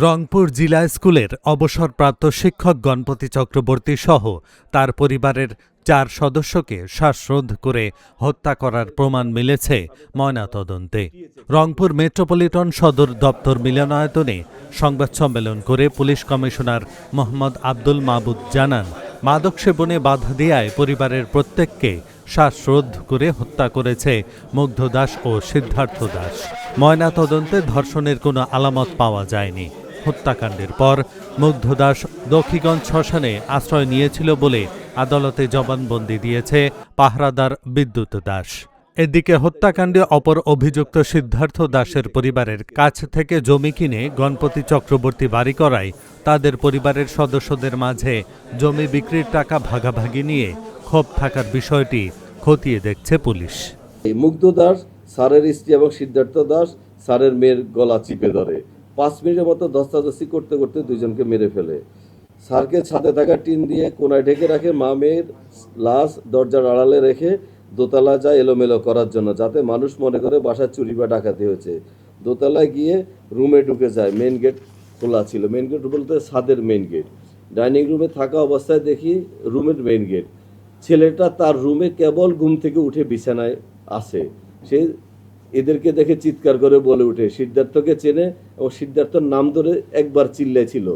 রংপুর জিলা স্কুলের অবসরপ্রাপ্ত শিক্ষক গণপতি চক্রবর্তী সহ তার পরিবারের ৪ সদস্যকে শ্বাসরোধ করে হত্যা করার প্রমাণ মিলেছে ময়নাতদন্তে। রংপুর মেট্রোপলিটন সদর দপ্তর মিলনায়তনে সংবাদ সম্মেলন করে পুলিশ কমিশনার মোহাম্মদ আব্দুল মাবুদ জানান, মাদক সেবনে বাধা দেয়ায় পরিবারের প্রত্যেককে শ্বাসরোধ করে হত্যা করেছে মুগ্ধ দাস ও সিদ্ধার্থ দাস। ময়নাতদন্তে ধর্ষণের কোনো আলামত পাওয়া যায়নি। হত্যাকাণ্ডের পর মুগ্ধ দাস দক্ষিণগঞ্জ শ্মশানে আশ্রয় নিয়েছিল বলে আদালতে জবানবন্দি দিয়েছে পাহারাদার বিদ্যুৎ দাস। এদিকে হত্যাকাণ্ডে অপর অভিযুক্ত সিদ্ধার্থ দাসের পরিবারের কাছ থেকে জমি কিনে গণপতি চক্রবর্তী বাড়ি করায় তাদের পরিবারের সদস্যদের মাঝে জমি বিক্রির টাকা ভাগাভাগি নিয়ে ক্ষোভ থাকার বিষয়টি খতিয়ে দেখছে পুলিশ। মুগ্ধ দাস স্যারের স্ত্রী এবং সিদ্ধার্থ দাস স্যারের মেয়ের গলা চিপে ধরে 5 মিনিটের মতো ধস্তাধস্তি করতে করতে দুজনকে মেরে ফেলে। স্যারকে ছাদে থাকা টিন দিয়ে কোনায় ঢেকে রাখে। মা মেয়ের লাশ দরজার আড়ালে রেখে দোতলা যায় এলোমেলো করার জন্য, যাতে মানুষ মনে করে বাসায় চুরি বা ডাকাতি হয়েছে। দোতলায় গিয়ে রুমে ঢুকে যায়। মেন গেট খোলা ছিল। মেন গেট বলতে ছাদের মেন গেট। ডাইনিং রুমে থাকা অবস্থায় দেখি রুমের মেন গেট। ছেলেটা তার রুমে কেবল ঘুম থেকে উঠে বিছানায় আছে। সে এদেরকে দেখে চিৎকার করে বলে উঠে সিদ্ধার্থকে চেনে এবং সিদ্ধার্থর নাম ধরে একবার চিল্লেছিল।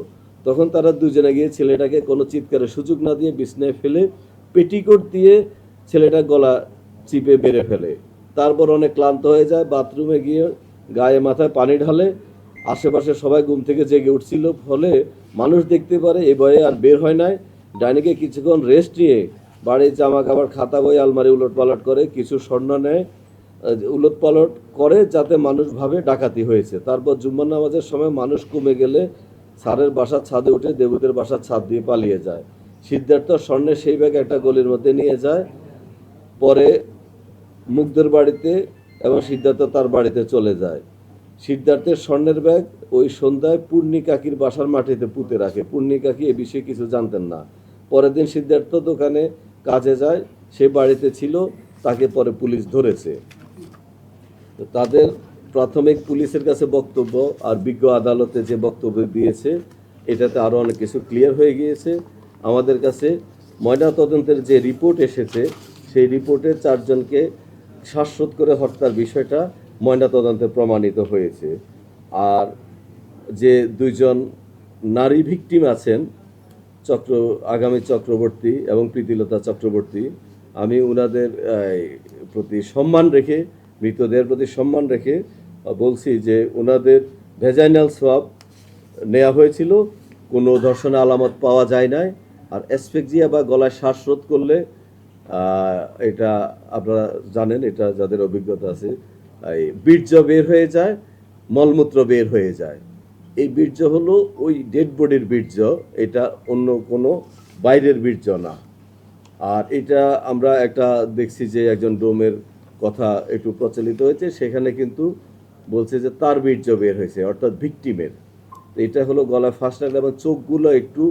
তখন তারা দুজনে গিয়ে ছেলেটাকে কোনো চিৎকারের সুযোগ না দিয়ে বিছানায় ফেলে পেটিকোট দিয়ে ছেলেটা গলা চিপে বেড়ে ফেলে। তারপর অনেক ক্লান্ত হয়ে যায়, বাথরুমে গিয়ে গায়ে মাথায় পানি ঢালে। আশেপাশে সবাই ঘুম থেকে জেগে উঠছিল, ফলে মানুষ দেখতে পারে এ ভয়ে আর বের হয় নাই। ডাইনিকে কিছুক্ষণ রেস্ট নিয়ে বাড়ির জামা কাপড় খাতা বই আলমারি উলটপালট করে কিছু স্বর্ণ নেয়, উলটপালট করে যাতে মানুষ ভাবে ডাকাতি হয়েছে। তারপর জুম্মার নামাজের সময় মানুষ কমে গেলে স্যারের বাসার ছাদে উঠে দেবুদের বাসার ছাদ দিয়ে পালিয়ে যায়। সিদ্ধার্থ স্বর্ণের সেই ব্যাগ একটা গলির মধ্যে নিয়ে যায়। পরে মুগ্ধের বাড়িতে এবং সিদ্ধার্থ তার বাড়িতে চলে যায়। সিদ্ধার্থের স্বর্ণের ব্যাগ ওই সন্ধ্যায় পূর্ণি কাকির বাসার মাটিতে পুঁতে রাখে। পূর্ণি কাকি এ বিষয়ে কিছু জানতেন না। পরের দিন সিদ্ধার্থ দোকানে কাজে যায়, সে বাড়িতে ছিল, তাকে পরে পুলিশ ধরেছে। তাদের প্রাথমিক পুলিশের কাছে বক্তব্য আর বিজ্ঞ আদালতে যে বক্তব্য দিয়েছে, এটাতে আরও অনেক কিছু ক্লিয়ার হয়ে গিয়েছে। আমাদের কাছে ময়নাতদন্তের যে রিপোর্ট এসেছে, সেই রিপোর্টে 4 জনকে শ্বাসরোধ করে হত্যার বিষয়টা ময়নাতদন্তে প্রমাণিত হয়েছে। আর যে 2 জন নারী ভিকটিম আছেন, আগামী চক্রবর্তী এবং প্রীতিলতা চক্রবর্তী, আমি ওনাদের প্রতি সম্মান রেখে, মৃতদের প্রতি সম্মান রেখে বলছি যে ওনাদের ভেজাইনাল সোয়াব নেওয়া হয়েছিল, কোনো ধর্ষণের আলামত পাওয়া যায় নাই। আর অ্যাসফেক্সিয়া বা গলায় শ্বাসরোধ করলে এটা আপনারা জানেন, এটা যাদের অভিজ্ঞতা আছে, বীর্য বের হয়ে যায়, মলমূত্র বের হয়ে যায়। এই বীর্য হলো ওই ডেড বডির বীর্য, এটা অন্য কোনো বাইরের বীর্য না। আর এটা আমরা একটা দেখছি যে একজন ডোমের কথা একটু প্রচলিত হয়েছে, সেখানে কিন্তু বলছে যে তার বীর্য বের হয়েছে, অর্থাৎ ভিকটিমের। এটা হলো গলায় ফাঁস লাগলে এবং চোখগুলো একটু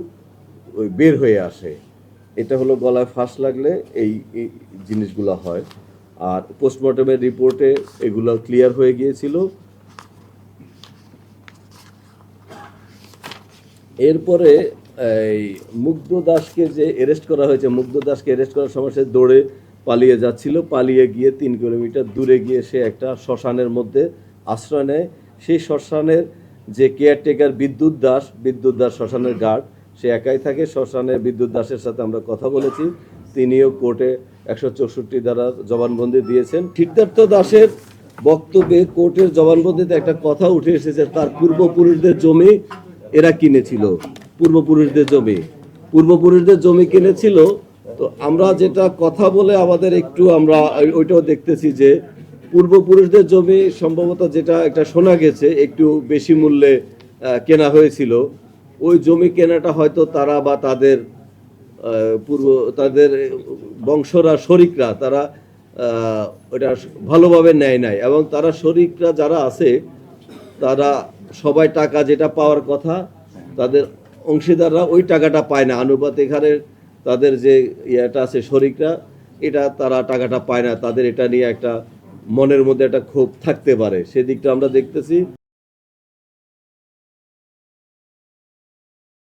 ওই বের হয়ে আসে, এটা হলো গলায় ফাঁস লাগলে এই জিনিসগুলো হয়। আর পোস্টমর্টমের রিপোর্টে এগুলো ক্লিয়ার হয়ে গিয়েছিল। এরপরে এই মুগ্ধ দাসকে যে অ্যারেস্ট করা হয়েছে, মুগ্ধ দাসকে অ্যারেস্ট করার সময় সে দৌড়ে পালিয়ে যাচ্ছিল। পালিয়ে গিয়ে 3 কিলোমিটার দূরে গিয়ে সে একটা শ্মশানের মধ্যে আশ্রয় নেয়। সেই শ্মশানের যে কেয়ারটেকার বিদ্যুৎ দাস শ্মশানের গার্ড, সে একাই থাকে শ্মশানে। বিদ্যুৎ দাসের সাথে আমরা কথা বলেছি, তিনিও কোর্টে 164 দ্বারা জবানবন্দি দিয়েছেন। সিদ্ধার্থ দাসের বক্তব্যে কোর্টের জবানবন্দিতে একটা কথা উঠে এসেছে, তার পূর্বপুরুষদের জমি এরা কিনেছিল, পূর্বপুরুষদের জমি কিনেছিল। তো আমরা যেটা কথা বলে আমাদের একটু আমরা ওইটাও দেখতেছি যে পূর্বপুরুষদের জমি সম্ভবত যেটা একটা শোনা গেছে একটু বেশি মূল্যে কেনা হয়েছিল। ওই জমি কেনাটা হয়তো তারা বা তাদের তাদের বংশরা শরিকরা তারা ওটা ভালোভাবে নেয় নাই, এবং তারা শরিকরা যারা আছে তারা সবাই টাকা যেটা পাওয়ার কথা, তাদের অংশীদাররা ওই টাকাটা পায় না। আনুপাতিক হারে তাদের যে ইয়েটা আছে শরিকরা, এটা তারা টাকাটা পায় না। তাদের এটা নিয়ে একটা মনের মধ্যে একটা ক্ষোভ থাকতে পারে, সেদিকটা আমরা দেখতেছি।